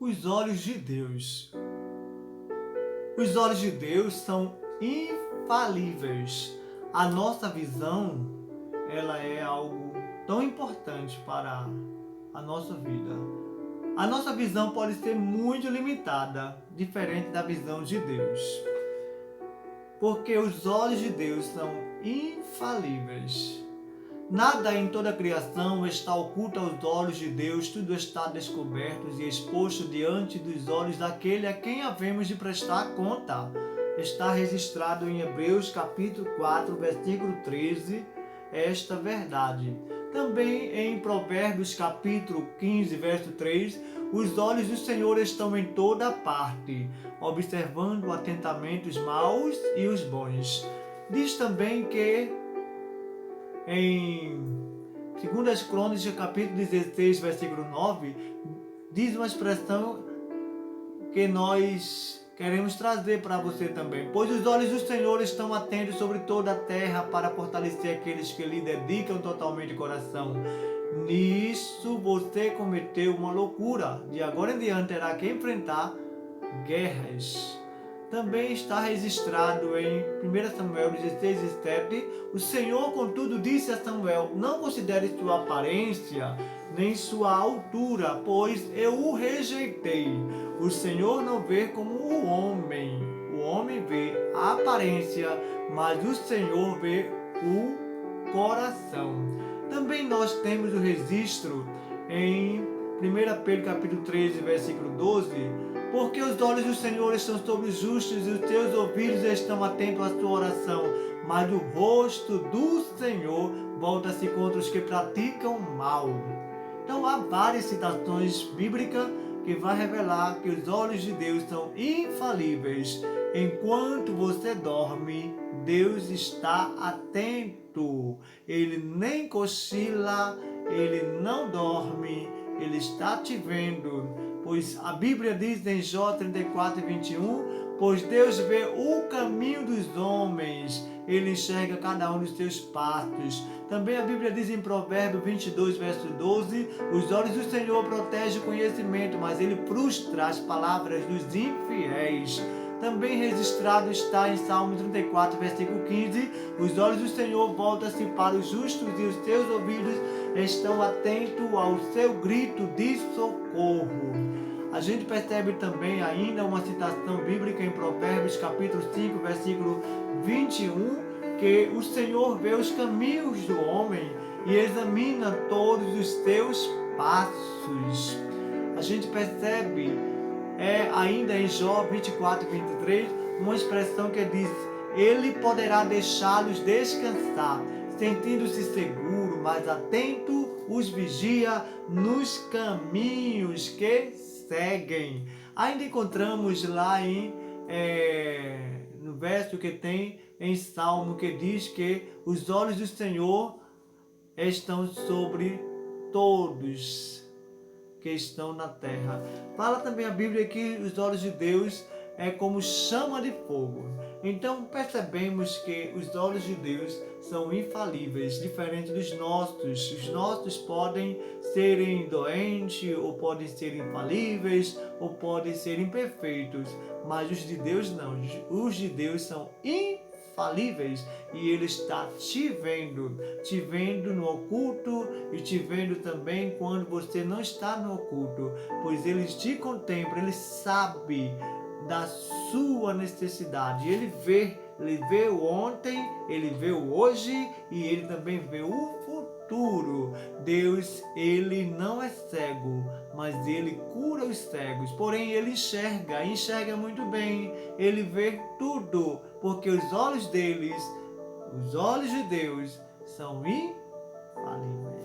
Os olhos de Deus. Os olhos de Deus são infalíveis. A nossa visão, ela é algo tão importante para a nossa vida. A nossa visão pode ser muito limitada, diferente da visão de Deus. Porque os olhos de Deus são infalíveis. Nada em toda a criação está oculto aos olhos de Deus, tudo está descoberto e exposto diante dos olhos daquele a quem havemos de prestar conta. Está registrado em Hebreus capítulo 4, versículo 13, esta verdade. Também em Provérbios capítulo 15, verso 3, os olhos do Senhor estão em toda parte, observando atentamente os maus e os bons. Diz também que em 2 Crônicas, capítulo 16, versículo 9, diz uma expressão que nós queremos trazer para você também. Pois os olhos do Senhor estão atentos sobre toda a terra para fortalecer aqueles que lhe dedicam totalmente o coração. Nisso você cometeu uma loucura. De agora em diante terá que enfrentar guerras. Também está registrado em 1 Samuel 16 e 7, o Senhor, contudo, disse a Samuel, não considere sua aparência, nem sua altura, pois eu o rejeitei. O Senhor não vê como o homem vê a aparência, mas o Senhor vê o coração. Também nós temos o registro em 1 Pedro capítulo 13, versículo 12, porque os olhos do Senhor estão sobre os justos e os teus ouvidos estão atentos à sua oração, mas o rosto do Senhor volta-se contra os que praticam mal. Então há várias citações bíblicas que vai revelar que os olhos de Deus são infalíveis. Enquanto você dorme, Deus está atento. Ele nem cochila, ele não dorme, ele está te vendo. Pois a Bíblia diz em Jó 34 e 21, pois Deus vê o caminho dos homens, ele enxerga cada um dos seus passos. Também a Bíblia diz em Provérbios 22, verso 12, os olhos do Senhor protegem o conhecimento, mas ele frustra as palavras dos infiéis. Também registrado está em Salmo 34, versículo 15, os olhos do Senhor voltam-se para os justos e os seus ouvidos estão atentos ao seu grito de socorro. A gente percebe também ainda uma citação bíblica em Provérbios capítulo 5, versículo 21, que o Senhor vê os caminhos do homem e examina todos os seus passos. A gente percebe ainda em Jó 24, 23, uma expressão que diz, ele poderá deixá-los descansar, sentindo-se seguro, mas atento os vigia nos caminhos que seguem. Ainda encontramos lá no verso que tem em Salmo, que diz que os olhos do Senhor estão sobre todos que estão na terra. Fala também a Bíblia que os olhos de Deus é como chama de fogo. Então percebemos que os olhos de Deus são infalíveis, diferente dos nossos. Os nossos podem serem doentes, ou podem ser infalíveis, ou podem ser imperfeitos, mas os de Deus não. Os de Deus são infalíveis e Ele está te vendo no oculto e te vendo também quando você não está no oculto, pois Ele te contempla, Ele sabe da sua necessidade, Ele vê o ontem, Ele vê o hoje e Ele também vê o futuro. Deus, Ele não é cego, mas Ele cura os cegos, porém Ele enxerga muito bem, Ele vê tudo, porque os olhos de Deus são infalíveis.